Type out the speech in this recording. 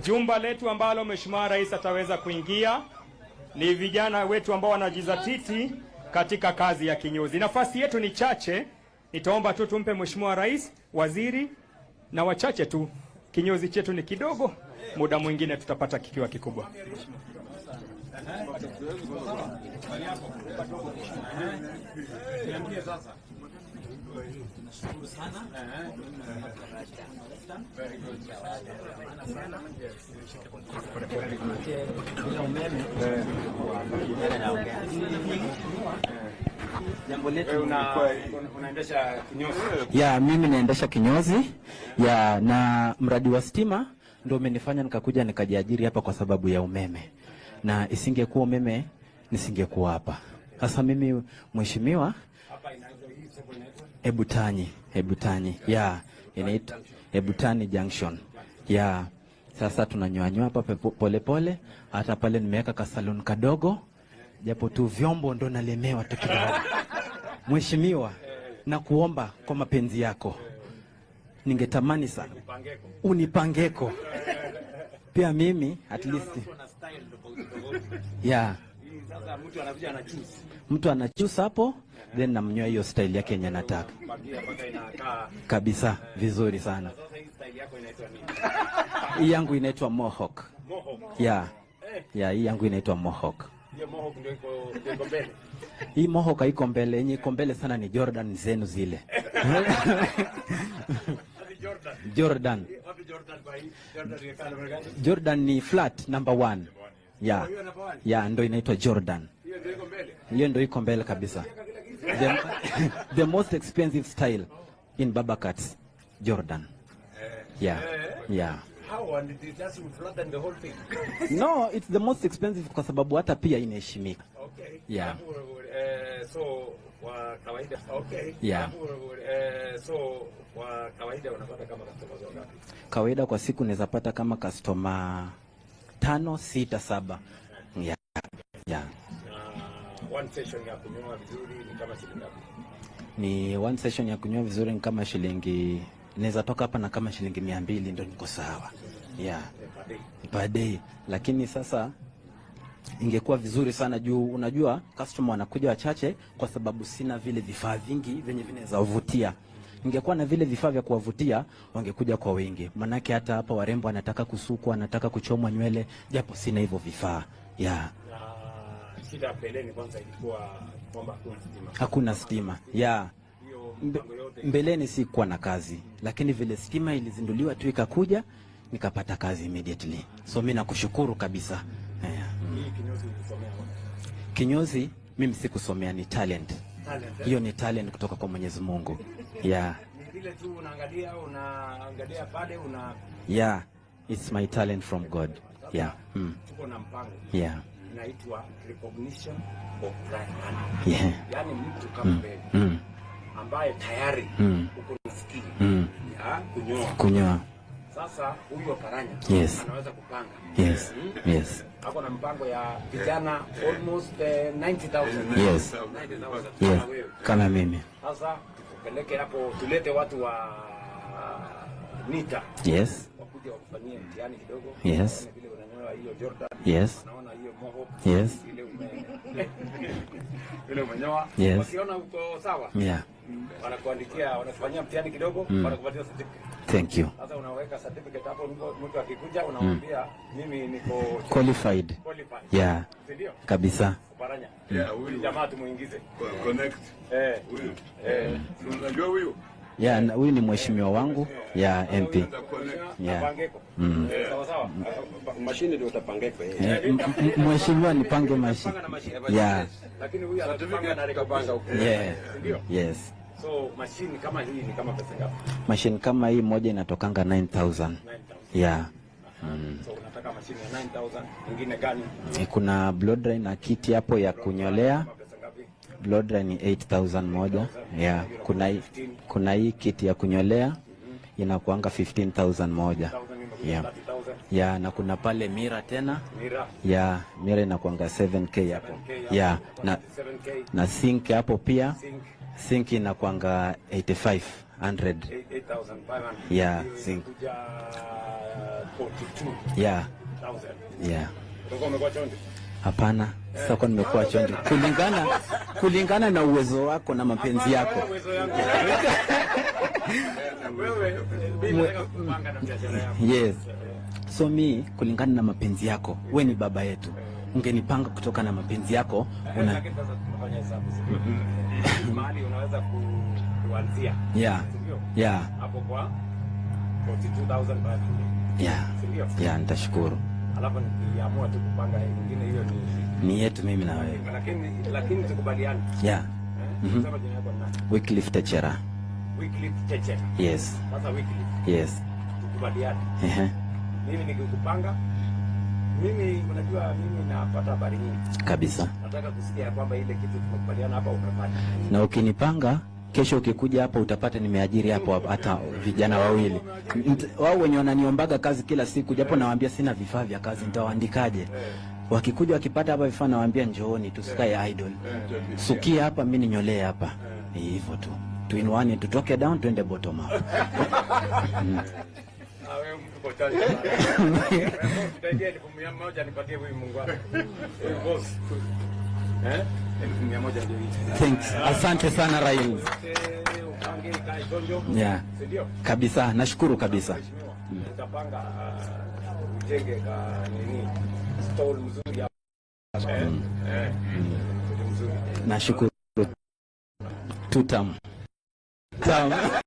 Jumba letu ambalo Mheshimiwa Rais ataweza kuingia ni vijana wetu ambao wanajizatiti katika kazi ya kinyozi. Nafasi yetu ni chache, nitaomba tu tumpe Mheshimiwa Rais, waziri na wachache tu. Kinyozi chetu ni kidogo, muda mwingine tutapata kikiwa kikubwa. Ya, mimi naendesha kinyozi ya, na mradi wa stima ndio umenifanya nikakuja nikajiajiri hapa kwa sababu ya umeme, na isingekuwa umeme nisingekuwa hapa. Sasa mimi mheshimiwa, Ebutani ya inaitwa Ebutani Junction ya. Sasa tunanyoanywa hapa polepole, hata pale nimeweka kasalon kadogo, japo tu vyombo ndo nalemewa tu kidogo. Mheshimiwa, na kuomba kwa mapenzi yako, ningetamani sana unipangeko pia mimi at least ya. Sasa mtu anachusa hapo, then namnyoa hiyo style yake yenye nataka kabisa vizuri sana. Sasa hii style yako inaitwa nini? Hii yangu inaitwa Mohawk. Ya. Ya, hii yangu inaitwa Mohawk. Hiyo Mohawk ndio iko mbele. Hii Mohawk haiko mbele, yenye iko mbele sana ni Jordan zenu zile. Jordan. Wapi Jordan kwa hii? Jordan ni kama gani? Jordan ni flat number 1. Ya. Ya, ndio inaitwa Jordan. Hiyo ndio iko mbele. Hiyo ndio iko mbele kabisa. The most expensive style in Baba Cuts, Jordan. Yeah. Yeah. How, and it just flatten the whole thing? No, it's the most expensive kwa sababu hata pia inaheshimika. Okay. Yeah. So kwa kawaida, okay. Yeah. So kwa kawaida unapata kama customers wangapi? Kawaida kwa siku naweza pata kama customer 5, 6, 7. Yeah. Yeah. One session ya kunyoa vizuri ni kama shilingi ngapi? Ni one session ya kunyoa vizuri ni kama shilingi, naweza toka hapa na kama shilingi 200 ndio niko sawa. Yeah. Per day. Lakini sasa ingekuwa vizuri sana juu unajua customer wanakuja wachache kwa sababu sina vile vifaa vingi venye vinaweza kuvutia. Ingekuwa na vile vifaa vya kuwavutia wangekuja kwa wingi. Manake hata hapa warembo wanataka kusukwa, wanataka kuchomwa nywele, japo sina hivyo vifaa. Yeah. Shida mbeleni kwanza ilikuwa kwamba hakuna stima. Hakuna stima. Yeah. Mbeleni sikuwa na kazi, lakini vile stima ilizinduliwa tu ikakuja nikapata kazi immediately. So mimi nakushukuru kabisa. Yeah. Hii kinyozi ulisomea wapi? Kinyozi mimi sikusomea, ni talent. Hiyo ni talent kutoka kwa Mwenyezi Mungu. Yeah. Ni vile tu unaangalia pale una. Yeah. It's my talent from God. Yeah. Tuko na mpango. Yeah. Inaitwa recognition of blind. Yeah. Yaani mtu kama wewe ambaye tayari uko na skill ya kunyoa. Sasa huyo Karanya anaweza kupanga. Yes. Yes. Hapo na mpango ya vijana almost 90,000. Yes. 90,000 yes. Kama mimi. Sasa tupeleke hapo, tulete watu wa NITA. Yes. Wakuja wakufanyie mtihani kidogo. Yes. Vile unanyoa hiyo Jordan. Yes. Unaona hiyo Mohawk. Yes. Ile umenyoa. Yes. Wakiona uko sawa. Yeah. Wanakufanyia mtihani kidogo, wanakupatia certificate. Thank you. Sasa unaweka certificate hapo, mtu akikuja unamwambia mimi niko qualified. Yeah. Ndio? Kabisa. Paranya. Yeah, huyu jamaa tumuingize. Connect. Huyu. Unajua huyu? Yeah, na huyu ni mheshimiwa wangu ya MP. Yeah. Pangeko. Sawa sawa. Mashine ndio utapangeko yeye. Mheshimiwa nipange mashine. Yeah. Lakini huyu anatupanga na rekopanga huko. Yeah. Ndio? Yes. So mashine kama hii ni kama pesa ngapi? Mashine kama hii moja inatokanga 9,000. Yeah. So unataka mashine ya 9,000, nyingine gani? Kuna blow dry na kiti hapo ya kunyolea. Blow dry ni 8,000 moja. Yeah. Kuna hii kiti ya kunyolea inakuanga 15,000 moja. Yeah. Yeah, na kuna pale mira tena. Yeah, mira inakuanga 7K hapo. Yeah, na sink hapo pia. Sink inakuanga 8,500. 8,500. Yeah, sink. 42,000. Yeah. Yeah. Utakuwa umekuwa chonde? Hapana, sasa kwa nimekuwa chonde kulingana na uwezo wako na mapenzi yako. Uwezo yangu. Wewe mimi nataka kupanga na biashara yako. Yes. So mi kulingana na mapenzi yako, we ni baba yetu. Ungenipanga kutoka na mapenzi yako Lakini sasa tunafanya hesabu. Mahali unaweza kuanzia. Yeah. Yeah. Hapo kwa 42,500. Yeah. Yeah, nitashukuru. Alafu nikiamua tu kupanga nyingine hiyo ni yetu mimi na wewe. Lakini tukubaliane. Yeah. Sema jina lako nani? Wycliffe Techera. Wycliffe Techera. Yes. Sasa Wycliffe. Yes. Tukubaliane. Mimi nikikupanga, unajua mimi napata habari nyingi. Kabisa. Nataka kusikia kwamba ile kitu tumekubaliana hapa umefanya. Na ukinipanga kesho ukikuja hapa utapata nimeajiri hapo hata vijana wawili. Wao wenye wananiombaga kazi kila siku japo nawaambia sina vifaa vya kazi, nitawaandikaje? Wakikuja wakipata hapa vifaa nawaambia njooni tusikae idle. Sukia hapa mimi ninyolee hapa. Ni hivyo tu. Tu in one tutoke down tuende bottom up. Wewe mtu kwa chali. Tutajie 1,000 nipatie huyu Mungu wangu. Boss. 1,000 ndio hii. Thanks. Asante sana Rail. Yeah. Kabisa, nashukuru kabisa. Utapanga ujenge ka nini? Store mzuri hapa. Nashukuru. Tutam.